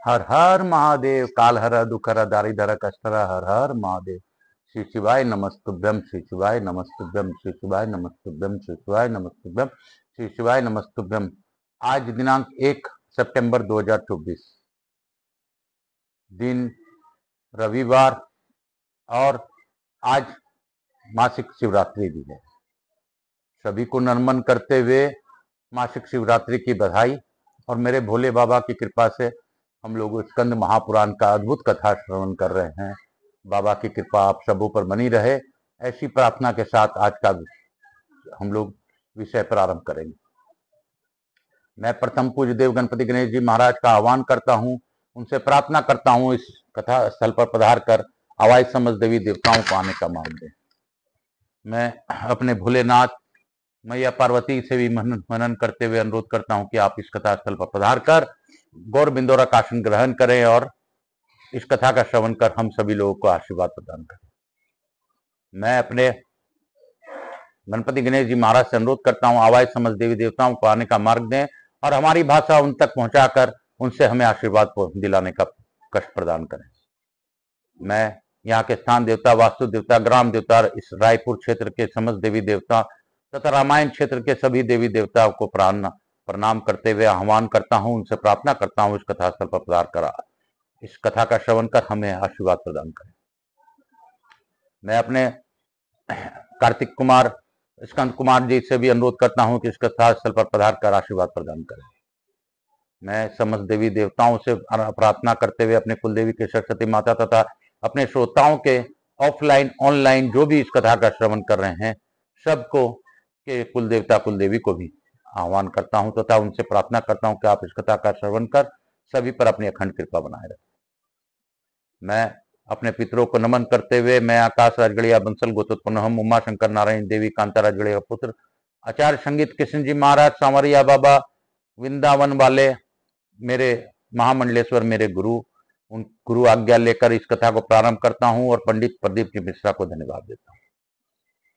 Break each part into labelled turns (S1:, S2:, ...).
S1: हर हर महादेव। काल हर दुख हर दारिधर कष्टर हर हर महादेव। श्री शिवाय नमस्तुभ्यम, श्री शिवाय नमस्तुभ्यम, श्री शिवाय नमस्तुभ्यम, श्री शिवाय नमस्तुभ्यम, श्री शिवाय नमस्तुभ्यम। आज दिनांक 1 सितंबर 2024, दिन रविवार, और आज मासिक शिवरात्रि भी है। सभी को नमन करते हुए मासिक शिवरात्रि की बधाई। और मेरे भोले बाबा की कृपा से हम लोग स्कंद महापुराण का अद्भुत कथा श्रवण कर रहे हैं। बाबा की कृपा आप सबों पर बनी रहे, ऐसी प्रार्थना के साथ आज का हम लोग विषय प्रारंभ करेंगे। मैं प्रथम पूज्य देव गणपति गणेश जी महाराज का आह्वान करता हूं, उनसे प्रार्थना करता हूं इस कथा स्थल पर पधार कर आवाज समझ देवी देवताओं को आने का मार्ग दें। मैं अपने भोलेनाथ मैया पार्वती से भी मनन करते हुए अनुरोध करता हूं कि आप इस कथा स्थल पर पधार कर गौर बिंदोरा का आसन ग्रहण करें और इस कथा का श्रवण कर हम सभी लोगों को आशीर्वाद प्रदान करें। मैं अपने गणपति गणेश जी महाराज से अनुरोध करता हूं, आवाज समझ देवी देवताओं को आने का मार्ग दें और हमारी भाषा उन तक पहुंचाकर उनसे हमें आशीर्वाद दिलाने का कष्ट प्रदान करें। मैं यहाँ के स्थान देवता, वास्तु देवता, ग्राम देवता, इस रायपुर क्षेत्र के समस्त देवी देवता तथा रामायण क्षेत्र के सभी देवी देवताओं को प्रणाम करते हुए आह्वान करता हूं, उनसे प्रार्थना करता हूं इस कथा स्थल पर पधार कर इस कथा का श्रवण कर हमें आशीर्वाद प्रदान करें। मैं अपने कार्तिक कुमार, स्कंद कुमार जी से भी अनुरोध करता हूं कि इस कथा स्थल पर पधार कर आशीर्वाद प्रदान करें। मैं समस्त देवी देवताओं से प्रार्थना करते हुए अपने कुलदेवी के सरस्वती माता तथा अपने श्रोताओं के ऑफलाइन ऑनलाइन जो भी इस कथा का श्रवण कर रहे हैं सबको के कुल देवता कुल देवी को भी आह्वान करता हूं तथा उनसे प्रार्थना करता हूं कि आप इस कथा का श्रवण कर सभी पर अपनी अखंड कृपा बनाए रखें। मैं अपने पितरों को नमन करते हुए मैं आकाश राजगढ़िया बंसल गोत्रोत्पन्न हम उमा शंकर नारायण देवी कांता राजगढ़िया पुत्र आचार्य संगीत कृष्ण जी महाराज सांवरिया बाबा वृंदावन वाले मेरे महामंडलेश्वर मेरे गुरु, उन गुरु आज्ञा लेकर इस कथा को प्रारंभ करता हूं और पंडित प्रदीप जी मिश्रा को धन्यवाद देता हूं।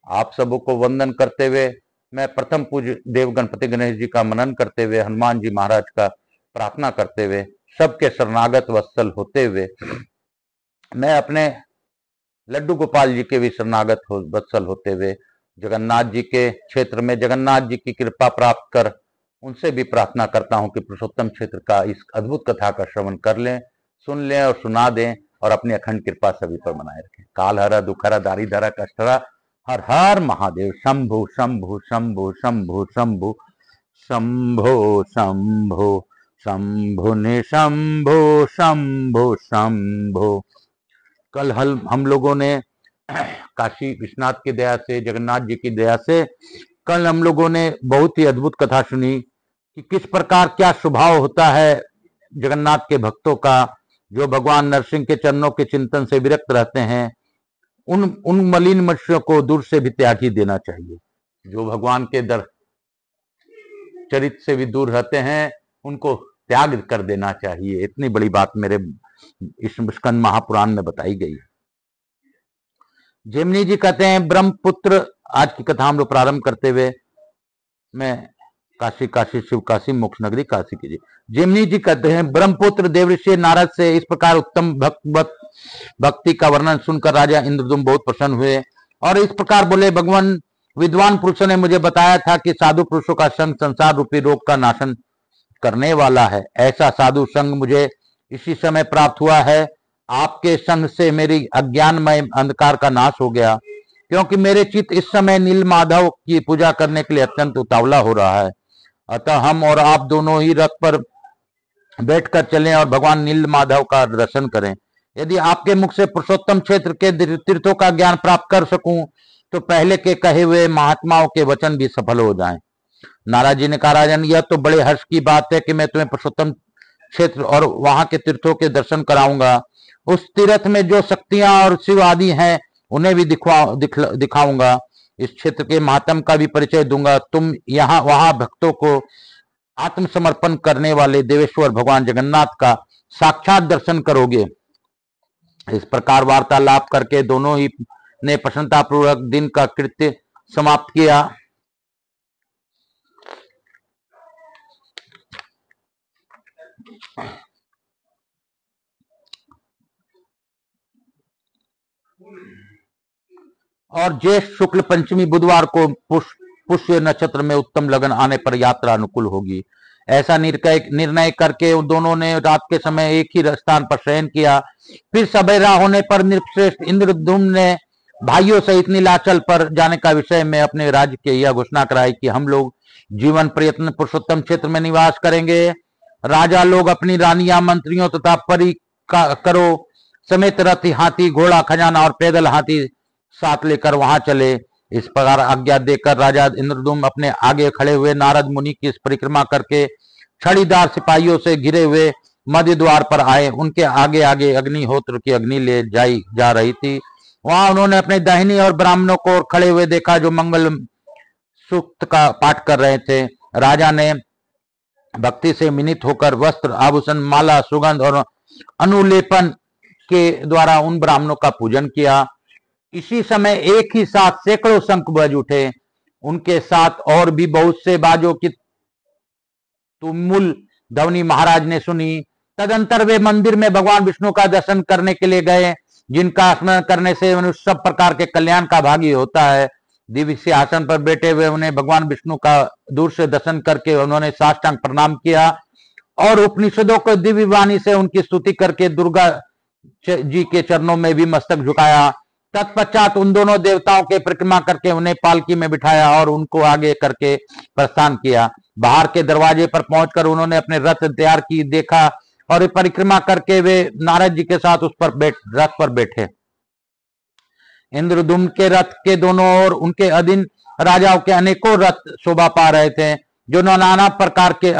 S1: आप सबों को वंदन करते हुए मैं प्रथम पूज्य देव गणपति गणेश जी का मनन करते हुए हनुमान जी महाराज का प्रार्थना करते हुए सबके शरणागत वत्सल होते हुए मैं अपने लड्डू गोपाल जी के भी शरणागत वत्सल होते हुए जगन्नाथ जी के क्षेत्र में जगन्नाथ जी की कृपा प्राप्त कर उनसे भी प्रार्थना करता हूं कि पुरुषोत्तम क्षेत्र का इस अद्भुत कथा का श्रवण कर लें, सुन लें और सुना दें और अपनी अखंड कृपा सभी पर बनाए रखें। काल हरा दुखहरा दारिधरा कष्टहरा हर हर महादेव। शंभु शंभु शंभु शंभु शंभु शंभो शंभो शंभु निशंभो शंभो शंभो। कल हम लोगों ने काशी विश्वनाथ की दया से, जगन्नाथ जी की दया से कल हम लोगों ने बहुत ही अद्भुत कथा सुनी कि किस प्रकार क्या स्वभाव होता है जगन्नाथ के भक्तों का, जो भगवान नरसिंह के चरणों के चिंतन से विरक्त रहते हैं। उन मलिन मनुष्यों को दूर से भी त्याग ही देना चाहिए। जो भगवान के चरित्र से भी दूर रहते हैं उनको त्याग कर देना चाहिए। इतनी बड़ी बात मेरे इस स्कंद महापुराण में बताई गई है। जेमिनी जी कहते हैं ब्रह्मपुत्र, आज की कथा हम लोग प्रारंभ करते हुए मैं काशी काशी शिव काशी मोक्ष नगरी काशी कीजिए। जेमिनी जी कहते हैं ब्रह्मपुत्र देवऋषि नारद से इस प्रकार उत्तम भक्ति का वर्णन सुनकर राजा इंद्रदुम्न बहुत प्रसन्न हुए और इस प्रकार बोले, भगवान विद्वान पुरुषों ने मुझे बताया था कि साधु पुरुषों का संग संसार रूपी रोग का नाशन करने वाला है। ऐसा साधु संग मुझे इसी समय प्राप्त हुआ है। आपके संग से मेरी अज्ञानमय अंधकार का नाश हो गया, क्योंकि मेरे चित्त इस समय नील माधव की पूजा करने के लिए अत्यंत उतावला हो रहा है। अतः हम और आप दोनों ही रथ पर बैठकर चलें और भगवान नील माधव का दर्शन करें। यदि आपके मुख से पुरुषोत्तम क्षेत्र के तीर्थों का ज्ञान प्राप्त कर सकूं तो पहले के कहे हुए महात्माओं के वचन भी सफल हो जाएं। नारद जी ने कहा, राजन यह तो बड़े हर्ष की बात है कि मैं तुम्हें पुरुषोत्तम क्षेत्र और वहां के तीर्थों के दर्शन कराऊंगा। उस तीर्थ में जो शक्तियां और शिव आदि हैं उन्हें भी दिखाऊंगा। इस क्षेत्र के महात्म का भी परिचय दूंगा। तुम यहाँ वहां भक्तों को आत्मसमर्पण करने वाले देवेश्वर भगवान जगन्नाथ का साक्षात दर्शन करोगे। इस प्रकार वार्तालाप करके दोनों ही ने प्रसन्नतापूर्वक दिन का कृत्य समाप्त किया। और ज्येष्ठ शुक्ल पंचमी बुधवार को पुष्य नक्षत्र में उत्तम लगन आने पर यात्रा अनुकूल होगी। ऐसा निर्णय करके उन दोनों ने रात के समय एक ही स्थान पर शयन किया। फिर सवेरा होने पर नृपश्रेष्ठ इंद्रद्युम्न ने भाइयों सहित नीलाचल पर जाने का विषय में अपने राज्य की यह घोषणा कराई कि हम लोग जीवन प्रयत्न पुरुषोत्तम क्षेत्र में निवास करेंगे। राजा लोग अपनी रानियां, मंत्रियों तथा परिकरों समेत रथ, हाथी, घोड़ा, खजाना और पैदल हाथी साथ लेकर वहां चले। इस प्रकार आज्ञा देकर राजा इंद्रद्युम्न अपने आगे खड़े हुए नारद मुनि की परिक्रमा करके छड़ीदार सिपाहियों से घिरे हुए मध्य द्वार पर आए। उनके आगे आगे अग्निहोत्र की अग्नि ले जाई जा रही थी। वहां उन्होंने अपने दाहिनी और ब्राह्मणों को खड़े हुए देखा जो मंगल सूक्त का पाठ कर रहे थे। राजा ने भक्ति से विनीत होकर वस्त्र, आभूषण, माला, सुगंध और अनुलेपन के द्वारा उन ब्राह्मणों का पूजन किया। इसी समय एक ही साथ सैकड़ों शंख बज उठे। उनके साथ और भी बहुत से बाजों की तुमुल ध्वनि महाराज ने सुनी। तदंतर वे मंदिर में भगवान विष्णु का दर्शन करने के लिए गए, जिनका स्मरण करने से मनुष्य सब प्रकार के कल्याण का भागी होता है। दिव्य सिंहासन पर बैठे हुए उन्हें भगवान विष्णु का दूर से दर्शन करके उन्होंने साष्टांग प्रणाम किया और उपनिषदों को दिव्य वाणी से उनकी स्तुति करके दुर्गा जी के चरणों में भी मस्तक झुकाया। तत्पश्चात उन दोनों देवताओं के परिक्रमा करके उन्हें पालकी में बिठाया और उनको आगे करके प्रस्थान किया। बाहर के दरवाजे पर पहुंचकर उन्होंने अपने रथ तैयार की देखा और परिक्रमा करके वे नारद जी के साथ उस पर रथ पर बैठे। इंद्रद्युम्न के रथ के दोनों ओर उनके अधीन राजाओं के अनेकों रथ शोभा पा रहे थे, जो नाना प्रकार के